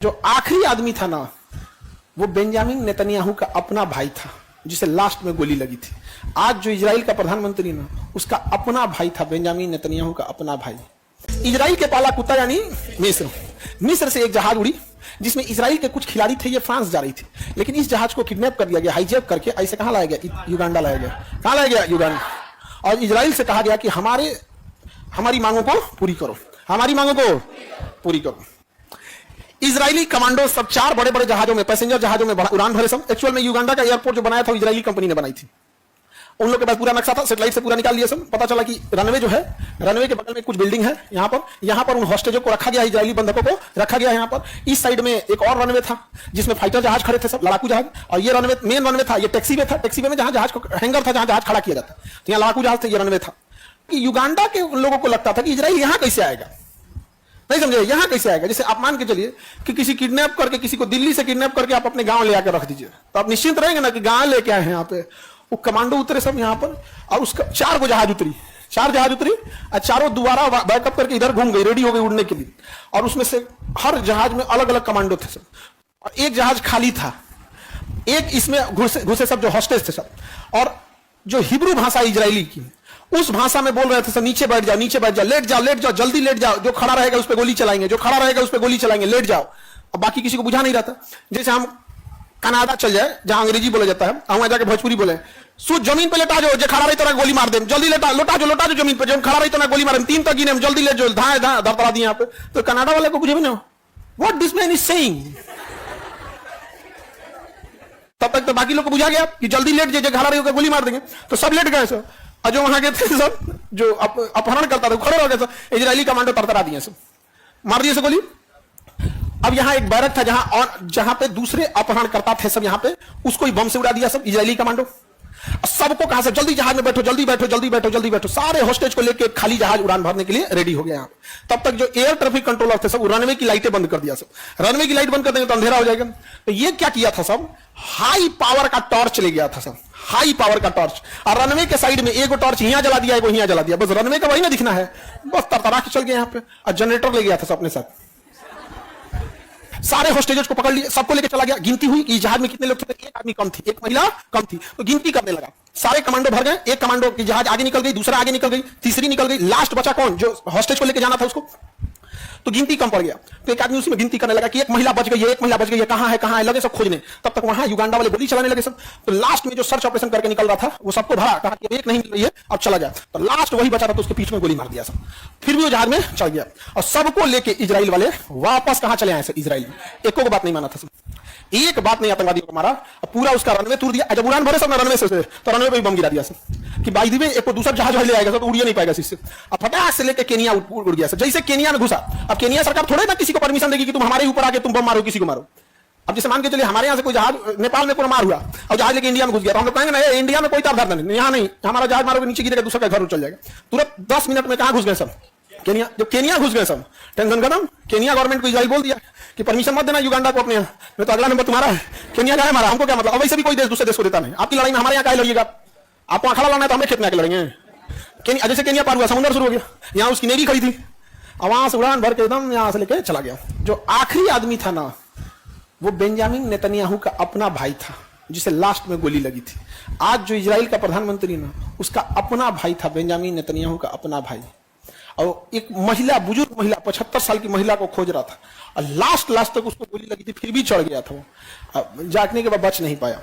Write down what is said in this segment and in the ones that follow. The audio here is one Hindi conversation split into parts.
जो आखिरी आदमी था ना, वो बेंजामिन नेतन्याहू का अपना भाई था, जिसे लास्ट में गोली लगी थी। आज जो इजराइल का प्रधानमंत्री ना, उसका अपना भाई था, बेंजामिन नेतन्याहू का अपना भाई। इजराइल के पाला कुत्ता यानी मिस्र से एक जहाज उड़ी जिसमें इजराइल के कुछ खिलाड़ी थे। ये फ्रांस जा रही थी, लेकिन इस जहाज को किडनैप कर लिया गया, हाईजैक करके ऐसे कहां लाया गया? युगांडा लाया गया। कहां लाया गया? युगांडा। और इजराइल से कहा गया कि हमारी मांगों को पूरी करो, हमारी मांगों को पूरी करो। इजरायली कमांडो सब 4 बड़े बड़े जहाजों में, पैसेंजर जहाजों में उड़ान भरे सब। एक्चुअल में युगांडा का एयरपोर्ट जो बनाया था, इजरायली कंपनी ने बनाई थी। उन लोग के पास पूरा नक्शा था, सैटेलाइट से पूरा निकाल लिया सब। पता चला कि रनवे जो है, रनवे के बगल में कुछ बिल्डिंग है, यहाँ पर उन हॉस्टेजों को रखा गया, इजरायली बंधकों को रखा गया। यहाँ पर इस साइड में एक और रनवे था जिसमें फाइटर जहाज खड़े थे, सब लड़ाकू जहाज। और ये रनवे मेन रनवे था, ये टैक्सी वे था। टैक्सी वे में जहां जहाज हैंगर था, जहां जहाज खड़ा किया जाता, तो यहाँ लड़ाकू जहाज थे, ये रनवे था। कि युगांडा के लोगों को लगता था कि इजराइल यहाँ कैसे आएगा, नहीं समझे, यहां कैसे आएगा? जैसे आप मान के चलिए कि किसी किडनैप करके, किसी को दिल्ली से किडनैप करके आप अपने गांव ले आकर रख दीजिए, तो आप निश्चिंत रहेंगे ना कि गांव लेके आए हैं यहाँ पे। वो कमांडो उतरे सब यहाँ पर, और उसका 4 गो जहाज उतरी, 4 जहाज उतरी, और चारों दोबारा बैकअप करके इधर घूम गई, रेडी हो गई उड़ने के लिए। और उसमें से हर जहाज में अलग अलग कमांडो थे सब, और एक जहाज खाली था। एक इसमें घुसे सब जो हॉस्टेज थे सब, और जो हिब्रू भाषा इजरायली की, उस भाषा में बोल रहे थे सब, नीचे बैठ जाओ, नीचे बैठ जाओ, लेट जाओ, लेट जाओ, जल्दी लेट जाओ, जो खड़ा रहेगा उस पर गोली चलाएंगे, जो खड़ा रहेगा उस पर गोली चलाएंगे, लेट जाओ। अब बाकी किसी को बुझा नहीं रहता। जैसे हम कनाडा चल जाए, जहां अंग्रेजी बोला जाता है, वहां जाके भोजपुरी बोले, सूझ जमीन पे लेटा जाओ, जो खड़ा रही तो ना गोली मार दे, जल्दी लेटा, लोटा जो जमीन पे, जो खड़ा रही तो ना गोली मार दे, 3 तक गिने, जल्दी ले जाओ, धाए धरतरा दिए यहाँ पे। तो कनाडा वाले को बुझे भी ना what this man is saying. तब तक तो बाकी लोग को बुझा गया कि जल्दी लेट जाइए, खड़ा रही होकर गोली मार देंगे। तो सब लेट गए सब, और जो वहां के थे सब, जो अपहरण करता था, खड़े हो गए सब। इजरायली कमांडो तरतरा दिए सब, मार दिए सब गोली। अब यहाँ एक बैरक था जहां पे दूसरे अपहरण करता थे सब, यहाँ पे उसको ही बम से उड़ा दिया सब इजरायली कमांडो। सबको कहा से जल्दी जहाज में बैठो, जल्दी बैठो, जल्दी बैठो, जल्दी बैठो। सारे हॉस्टेज को लेकर खाली जहाज उड़ान भरने के लिए रेडी हो गया यहाँ। तब तक जो एयर ट्रैफिक कंट्रोलर थे सब, रनवे की लाइटें बंद कर दिया सब। रनवे की लाइट बंद कर देंगे तो अंधेरा हो जाएगा। तो ये क्या किया था सब, हाई पावर का टॉर्च ले गया था सब, हाई पावर का टॉर्च। और रनवे के साइड में एक टॉर्च यहाँ जला दिया, एक यहाँ जला दिया, बस रनवे का वही ना दिखना है, बस तरतरा के चल गए यहाँ पे। और जनरेटर ले गया था सब अपने साथ। सारे हॉस्टेजेस को पकड़ लिए, सबको लेकर चला गया। गिनती हुई कि जहाज में कितने लोग थे, एक आदमी कम थी, एक महिला कम थी, तो गिनती करने लगा। सारे कमांडो भर गए, एक कमांडो की जहाज आगे निकल गई, दूसरा आगे निकल गई, तीसरी निकल गई, लास्ट बचा कौन? जो हॉस्टेज को लेकर जाना था उसको। तो गिनती कम पड़ गया, तो एक आदमी उसमें गिनती करने लगा कि एक महिला बच गई है, एक महिला बच गई है, कहां है, लगे सब खोजने। तब तक वहां युगांडा वाले गोली चलाने लगे सब। तो लास्ट में जो सर्च ऑपरेशन करके निकल रहा था, वो सबको भरा, कहा कि एक नहीं मिल रही है, अब चला जाए। तो लास्ट वही बचा था, तो उसके पीठ में गोली मार दिया सब। फिर भी वो जहाज में चढ़ गया, और सबको लेके इजराइल वाले वापस कहां चले आए सब, इजराइल। एको को बात नहीं माना था सब, एक बात नहीं आतंकवादियों को मारा, पूरा उसका रनवे तोड़ दिया। जब उड़ान भरे सब रनवे से, तो रनवे पे भी बम गिरा दिया सब कि बाई दी वे एक दूसरा जहाज ले आएगा तो उड़िए नहीं पाएगा इससे। अब फटाक से लेके केनिया उड़ गया सब। जैसे केनिया में घुसा, अब केनिया सरकार थोड़े ना किसी को परमिशन देगी कि तुम हमारे ऊपर आके तुम बम मारो, किसी को मारो। अब जैसे मान के चलिए हमारे यहाँ से कोई जहाज नेपाल में कोई मार हुआ और जहाज लेके इंडिया में घुस गया, तो हम लोग कहेंगे ना इंडिया में कोई ताबदार नहीं, यहाँ नहीं, हमारा जहाज मारोगे नीचे गिरेगा, दूसरा का घर चल जाएगा। तुरंत 10 मिनट में कहां घुस गए सब, केनिया। जब केनिया घुस गए सब, टेंशन खत्म। केनिया गवर्नमेंट को इजराइल बोल दिया कि परमिशन मत देना युगांडा को अपने यहाँ, नहीं तो अगला नंबर तुम्हारा है। केनिया का है हमारा, हमको क्या मतलब? अब वैसे भी कोई देश दूसरे देश को देता नहीं। आपकी लड़ाई में हमारे यहाँ क्या लड़िएगा? आपको आखड़ा लड़ना है तो हमें खेत में आके लड़ेंगे। जैसे केनिया पार हुआ, समुद्र शुरू हो गया, यहाँ उसकी नेवी खड़ी थी, वहां से उड़ान भर के एकदम यहां से लेके चला गया। जो आखिरी आदमी था ना, वो बेंजामिन नेतन्याहू का अपना भाई था, जिसे लास्ट में गोली लगी थी। आज जो इजराइल का प्रधानमंत्री ना, उसका अपना भाई था, बेंजामिन नेतन्याहू का अपना भाई। और एक महिला, बुजुर्ग महिला, 75 साल की महिला को खोज रहा था, और लास्ट तक उसको गोली लगी थी, फिर भी चढ़ गया था वो। जागने के बाद बच नहीं पाया,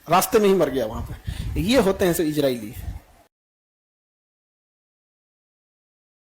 रास्ते में ही मर गया वहां पे। ये होते हैं इजरायली।